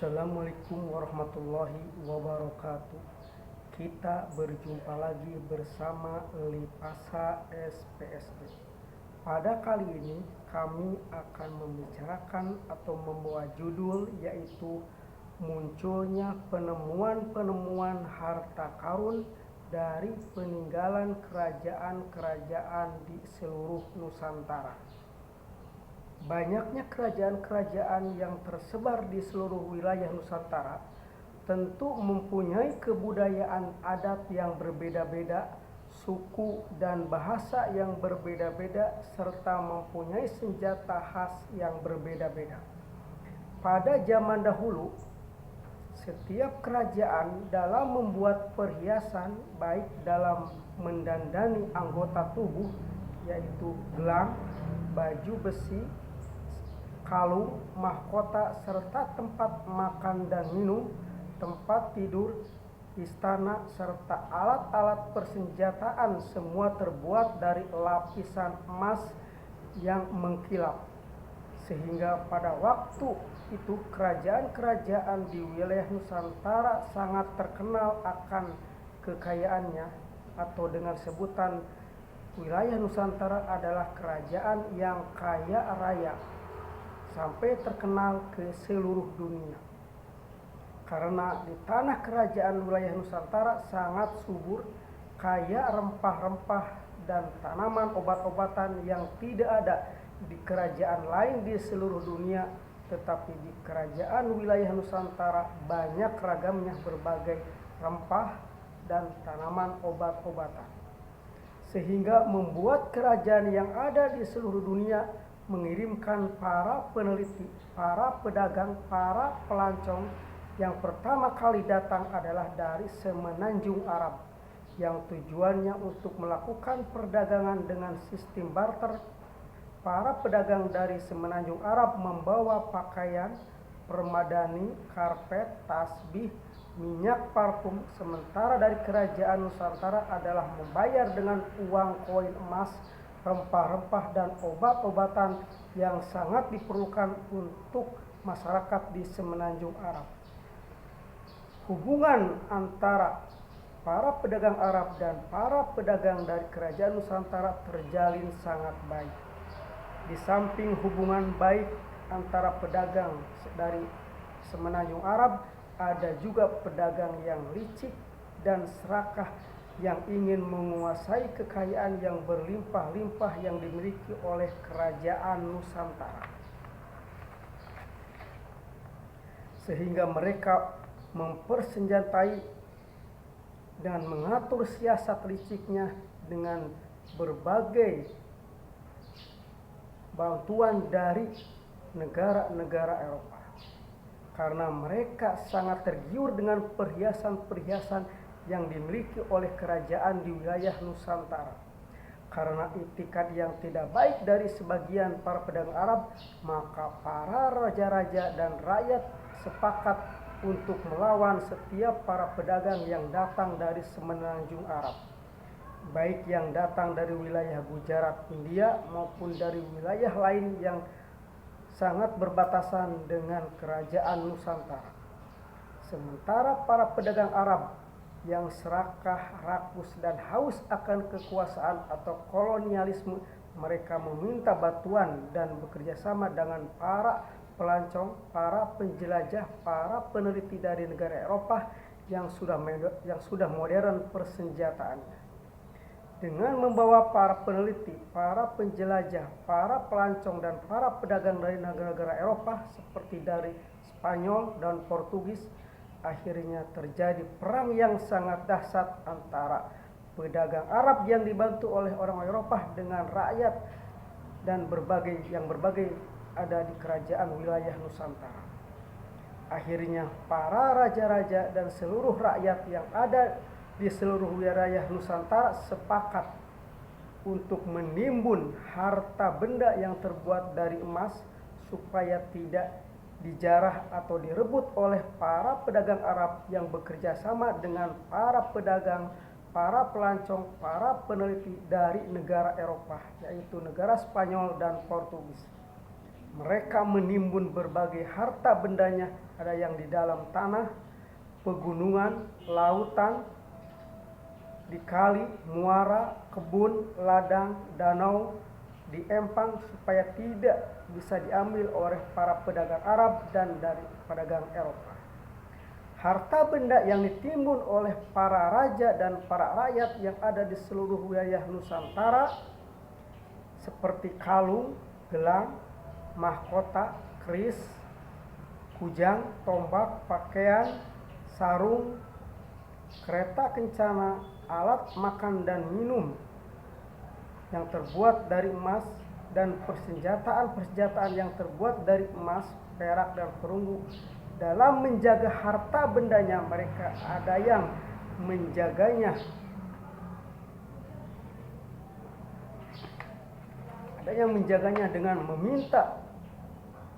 Assalamualaikum warahmatullahi wabarakatuh. Kita berjumpa lagi bersama Lipasa SPSD. Pada kali ini kami akan membicarakan atau membawa judul yaitu munculnya penemuan-penemuan harta karun dari peninggalan kerajaan-kerajaan di seluruh Nusantara. Banyaknya kerajaan-kerajaan yang tersebar di seluruh wilayah Nusantara tentu mempunyai kebudayaan adat yang berbeda-beda, suku dan bahasa yang berbeda-beda, serta mempunyai senjata khas yang berbeda-beda. Pada zaman dahulu, setiap kerajaan dalam membuat perhiasan, baik dalam mendandani anggota tubuh, yaitu gelang, baju besi, kalung, mahkota, serta tempat makan dan minum, tempat tidur, istana, serta alat-alat persenjataan semua terbuat dari lapisan emas yang mengkilap. Sehingga pada waktu itu kerajaan-kerajaan di wilayah Nusantara sangat terkenal akan kekayaannya, atau dengan sebutan wilayah Nusantara adalah kerajaan yang kaya raya, sampai terkenal ke seluruh dunia. Karena di tanah kerajaan wilayah Nusantara sangat subur, kaya rempah-rempah dan tanaman obat-obatan yang tidak ada di kerajaan lain di seluruh dunia, tetapi di kerajaan wilayah Nusantara banyak ragamnya berbagai rempah dan tanaman obat-obatan. Sehingga membuat kerajaan yang ada di seluruh dunia mengirimkan para peneliti, para pedagang, para pelancong yang pertama kali datang adalah dari semenanjung Arab, yang tujuannya untuk melakukan perdagangan dengan sistem barter. Para pedagang dari semenanjung Arab membawa pakaian, permadani, karpet, tasbih, minyak parfum, sementara dari kerajaan Nusantara adalah membayar dengan uang koin emas, rempah-rempah dan obat-obatan yang sangat diperlukan untuk masyarakat di semenanjung Arab. Hubungan antara para pedagang Arab dan para pedagang dari kerajaan Nusantara terjalin sangat baik. Di samping hubungan baik antara pedagang dari semenanjung Arab, ada juga pedagang yang licik dan serakah yang ingin menguasai kekayaan yang berlimpah-limpah yang dimiliki oleh kerajaan Nusantara. Sehingga mereka mempersenjatai dan mengatur siasat liciknya dengan berbagai bantuan dari negara-negara Eropa. Karena mereka sangat tergiur dengan perhiasan-perhiasan yang dimiliki oleh kerajaan di wilayah Nusantara. Karena itikat yang tidak baik dari sebagian para pedagang Arab, maka para raja-raja dan rakyat sepakat untuk melawan setiap para pedagang yang datang dari semenanjung Arab, baik yang datang dari wilayah Gujarat, India, maupun dari wilayah lain yang sangat berbatasan dengan kerajaan Nusantara. Sementara para pedagang Arab yang serakah, rakus, dan haus akan kekuasaan atau kolonialisme, mereka meminta bantuan dan bekerja sama dengan para pelancong, para penjelajah, para peneliti dari negara Eropa yang sudah modern persenjataannya. Dengan membawa para peneliti, para penjelajah, para pelancong, dan para pedagang dari negara-negara Eropa seperti dari Spanyol dan Portugis, akhirnya terjadi perang yang sangat dahsyat antara pedagang Arab yang dibantu oleh orang Eropa dengan rakyat dan berbagai ada di kerajaan wilayah Nusantara. Akhirnya para raja-raja dan seluruh rakyat yang ada di seluruh wilayah Nusantara sepakat untuk menimbun harta benda yang terbuat dari emas supaya tidak dijarah atau direbut oleh para pedagang Arab yang bekerja sama dengan para pedagang, para pelancong, para peneliti dari negara Eropa, yaitu negara Spanyol dan Portugis. Mereka menimbun berbagai harta bendanya, ada yang di dalam tanah, pegunungan, lautan, di kali, muara, kebun, ladang, danau, di empang, supaya tidak bisa diambil oleh para pedagang Arab dan dari pedagang Eropa. Harta benda yang ditimbun oleh para raja dan para rakyat yang ada di seluruh wilayah Nusantara seperti kalung, gelang, mahkota, keris, kujang, tombak, pakaian, sarung, kereta kencana, alat makan dan minum yang terbuat dari emas, dan persenjataan yang terbuat dari emas, perak, dan perunggu. Dalam menjaga harta bendanya, mereka ada yang menjaganya, dengan meminta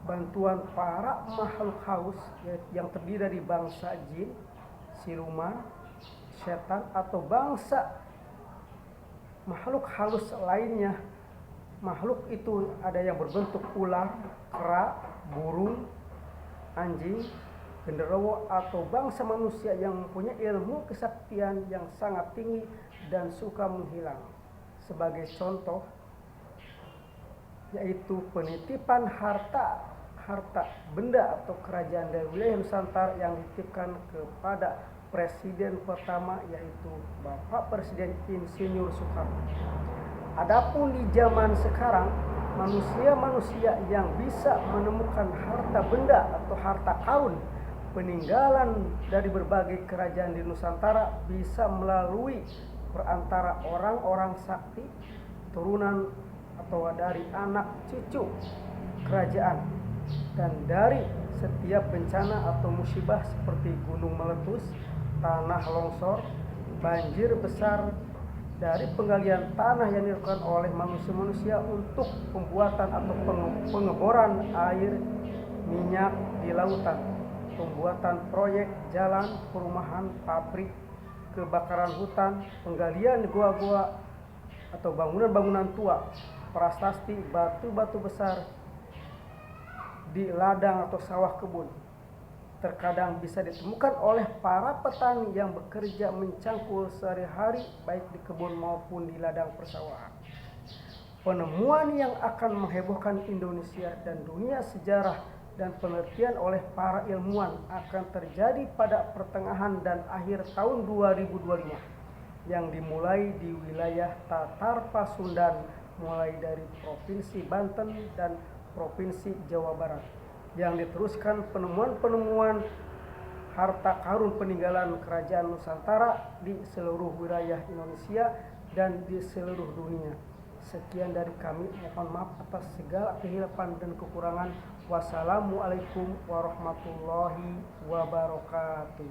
bantuan para makhluk halus yang terdiri dari bangsa jin, siluman, setan, atau bangsa makhluk halus lainnya. Makhluk itu ada yang berbentuk ular, kera, burung, anjing, genderuwo, atau bangsa manusia yang mempunyai ilmu kesaktian yang sangat tinggi dan suka menghilang. Sebagai contoh, yaitu penitipan harta benda atau kerajaan dari wilayah Nusantara yang dititipkan kepada Presiden pertama, yaitu Bapak Presiden Insinyur Soekarno. Adapun di zaman sekarang, manusia yang bisa menemukan harta benda atau harta karun peninggalan dari berbagai kerajaan di Nusantara bisa melalui perantara orang-orang sakti, turunan atau dari anak cucu kerajaan, dan dari setiap bencana atau musibah seperti gunung meletus, tanah longsor, banjir besar, dari penggalian tanah yang dilakukan oleh manusia untuk pembuatan atau pengeboran air minyak di lautan, pembuatan proyek jalan, perumahan, pabrik, kebakaran hutan, penggalian gua-gua atau bangunan-bangunan tua, prasasti, batu-batu besar di ladang atau sawah kebun. Terkadang bisa ditemukan oleh para petani yang bekerja mencangkul sehari-hari baik di kebun maupun di ladang persawahan. Penemuan yang akan menghebohkan Indonesia dan dunia sejarah dan penelitian oleh para ilmuwan akan terjadi pada pertengahan dan akhir tahun 2025 yang dimulai di wilayah Tatar Pasundan, mulai dari Provinsi Banten dan Provinsi Jawa Barat, yang diteruskan penemuan harta karun peninggalan kerajaan Nusantara di seluruh wilayah Indonesia dan di seluruh dunia. Sekian dari kami, mohon maaf atas segala kehilapan dan kekurangan. Wassalamualaikum warahmatullahi wabarakatuh.